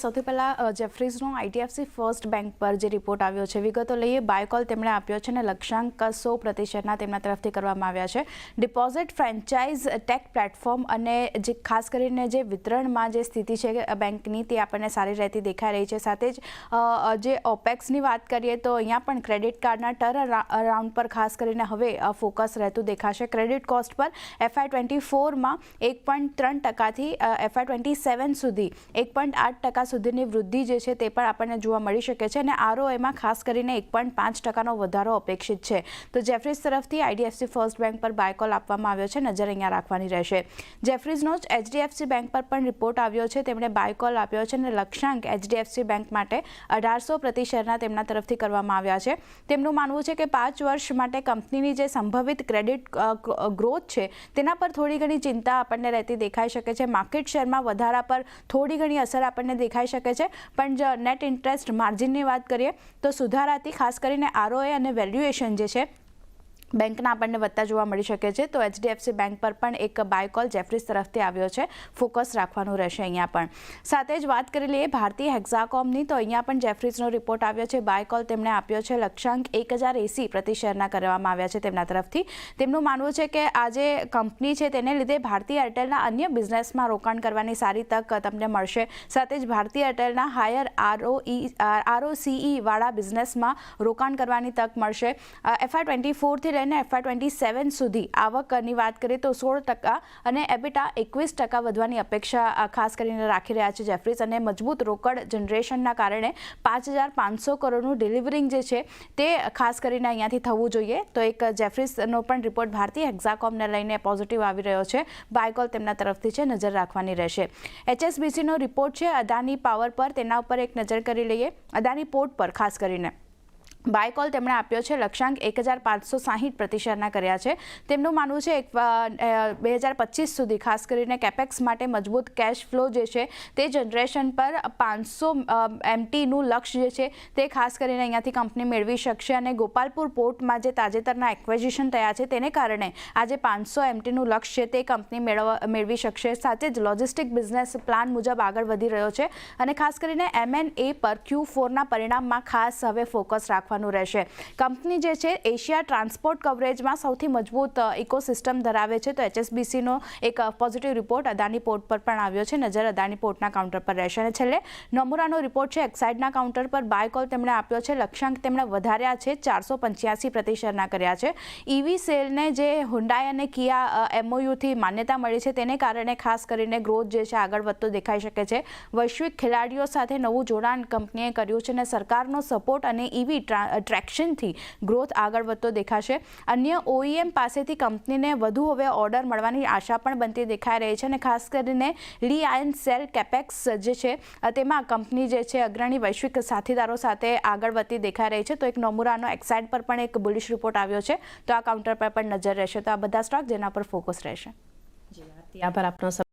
સૌથી પહેલા જેફરીઝનો IDFC first bank પર જે રિપોર્ટ આવ્યો છે વિગતો લઈએ. બાયકોલ તેમણે આપ્યો છે અને લક્ષ્યાંક 100% તેમના તરફથી કરવામાં આવ્યા છે. ડિપોઝિટ ફ્રેન્ચાઇઝ ટેક પ્લેટફોર્મ અને જે ખાસ કરીને જે વિતરણમાં જે સ્થિતિ છે બેંકની તે આપણને સારી રહેતી દેખાઈ રહી છે. સાથે જ જે ઓપેક્સની વાત કરીએ તો અહીંયા પણ ક્રેડિટ કાર્ડના ટર્ન અરાઉન્ડ પર ખાસ કરીને હવે ફોકસ રહેતું દેખાશે. ક્રેડિટ કોસ્ટ પર FY24માં 1.3%થી FY27 સુધી 1.8% સુધીની વૃદ્ધિ જે છે તે પણ આપણને જોવા મળી શકે છે અને આરઓએમાં ખાસ કરીને 1.5%નો વધારો અપેક્ષિત છે. તો જેફરીઝ તરફથી આઈડીએફસી ફર્સ્ટ બેંક પર બાયકોલ આપવામાં આવ્યો છે. નજર અહીંયા રાખવાની રહેશે. જેફરીઝનો જ HDFC બેંક પર પણ રિપોર્ટ આવ્યો છે. તેમણે બાયકોલ આપ્યો છે અને લક્ષ્યાંક HDFC બેંક માટે 1800 પ્રતિ શેરના તેમના તરફથી કરવામાં આવ્યા છે. તેમનું માનવું છે કે 5 વર્ષ માટે કંપનીની જે સંભવિત ક્રેડિટ ગ્રોથ છે તેના પર થોડી ઘણી ચિંતા આપણને રહેતી દેખાઈ શકે છે. માર્કેટ શેરમાં વધારા પર થોડી ઘણી અસર આપણને દેખાઈ શકે છે. પણ જો નેટ ઇન્ટરેસ્ટ માર્જિનની વાત કરીએ તો સુધારાથી ખાસ કરીને આરઓએ અને વેલ્યુએશન જે છે બેંકના આપણને વધતા જોવા મળી શકે છે. તો HDFC બેંક પર પણ એક બાયકોલ જેફરીઝ તરફથી આવ્યો છે. ફોકસ રાખવાનું રહેશે અહીંયા પણ. સાથે જ વાત કરી લઈએ ભારતીય હેક્ઝાકોમની તો અહીંયા પણ જેફરીઝનો રિપોર્ટ આવ્યો છે. બાયકોલ તેમણે આપ્યો છે. લક્ષ્યાંક 1080 પ્રતિ શેરના કરવામાં આવ્યા છે તેમના તરફથી. તેમનું માનવું છે કે આ જે કંપની છે તેને લીધે ભારતીય એરટેલના અન્ય બિઝનેસમાં રોકાણ કરવાની સારી તક તમને મળશે. સાથે જ ભારતીય એરટેલના હાયર ROCE વાળા બિઝનેસમાં રોકાણ કરવાની તક મળશે. FY24થી લઈને FY27 સુધી આવકની વાત કરીએ તો 16% અને એબિટા 21% વધવાની અપેક્ષા ખાસ કરીને રાખી રહ્યા છે જેફરીઝ. અને મજબૂત રોકડ જનરેશનના કારણે 5500 કરોડનું ડિલિવરિંગ જે છે તે ખાસ કરીને અહીંયાથી થવું જોઈએ. તો એક જેફરીઝનો પણ રિપોર્ટ ભારતીય હેક્ઝાકોમને લઈને પોઝિટિવ આવી રહ્યો છે. બાયકોલ તેમના તરફથી છે, નજર રાખવાની રહેશે. HSBCનો રિપોર્ટ છે અદાની પાવર પર, તેના ઉપર એક નજર કરી લઈએ. અદાની પોર્ટ પર ખાસ કરીને બાયકોલ તેમણે આપ્યો છે. લક્ષ્યાંક 1560 પ્રતિ શેરના કર્યા છે. તેમનું માનવું છે 2025 સુધી ખાસ કરીને કેપેક્સ માટે મજબૂત કેશ ફ્લો જે છે તે જનરેશન પર 500 MTનું લક્ષ્ય જે છે તે ખાસ કરીને અહીંયાથી કંપની મેળવી શકશે. અને ગોપાલપુર પોર્ટમાં જે તાજેતરના એક્વિઝિશન થયા છે તેને કારણે આજે 500 MTનું લક્ષ્ય તે કંપની મેળવી શકશે. સાથે જ લોજિસ્ટિક બિઝનેસ પ્લાન મુજબ આગળ વધી રહ્યો છે અને ખાસ કરીને M&A પર Q4ના પરિણામમાં ખાસ હવે ફોકસ રાખવા રહેશે. કંપની જે છે એશિયા ટ્રાન્સપોર્ટ કવરેજમાં સૌથી મજબૂત ઇકોસિસ્ટમ ધરાવે છે. તો HSBCનો એક પોઝિટિવ રિપોર્ટ અદાની પોર્ટ પર પણ આવ્યો છે. નજર અદાની પોર્ટના કાઉન્ટર પર રહેશે. અને છેલ્લે નોમુરાનો રિપોર્ટ છે એક્સાઇડના કાઉન્ટર પર. બાયકોલ તેમણે આપ્યો છે. લક્ષ્યાંક તેમણે વધાર્યા છે, 485 પ્રતિ શેરના કર્યા છે. EV સેલને જે હુન્ડાઈ અને કિયા MOUથી માન્યતા મળી છે તેને કારણે ખાસ કરીને ગ્રોથ જે છે આગળ વધતો દેખાઈ શકે છે. વૈશ્વિક ખેલાડીઓ સાથે નવું જોડાણ કંપનીએ કર્યું છે અને સરકારનો સપોર્ટ અને EV ટ્રેક્શનથી ગ્રોથ આગળ વધતો દેખાશે. અન્ય OEM પાસેથી કંપનીને વધુ હવે ઓર્ડર મળવાની આશા પણ બનતી દેખાઈ રહી છે. અને ખાસ કરીને લી આયન સેલ કેપેક્સ જે છે તેમાં કંપની જે છે અગ્રણી વૈશ્વિક સાથીદારો સાથે આગળ વધતી દેખાઈ રહી છે. તો એક નોમુરાનો એક્સાઇડ પર પણ એક બુલિશ રિપોર્ટ આવ્યો છે. તો આ કાઉન્ટર પર પણ નજર રહેશે. તો આ બધા સ્ટોક જેના પર ફોકસ રહેશે. આભાર આપનો.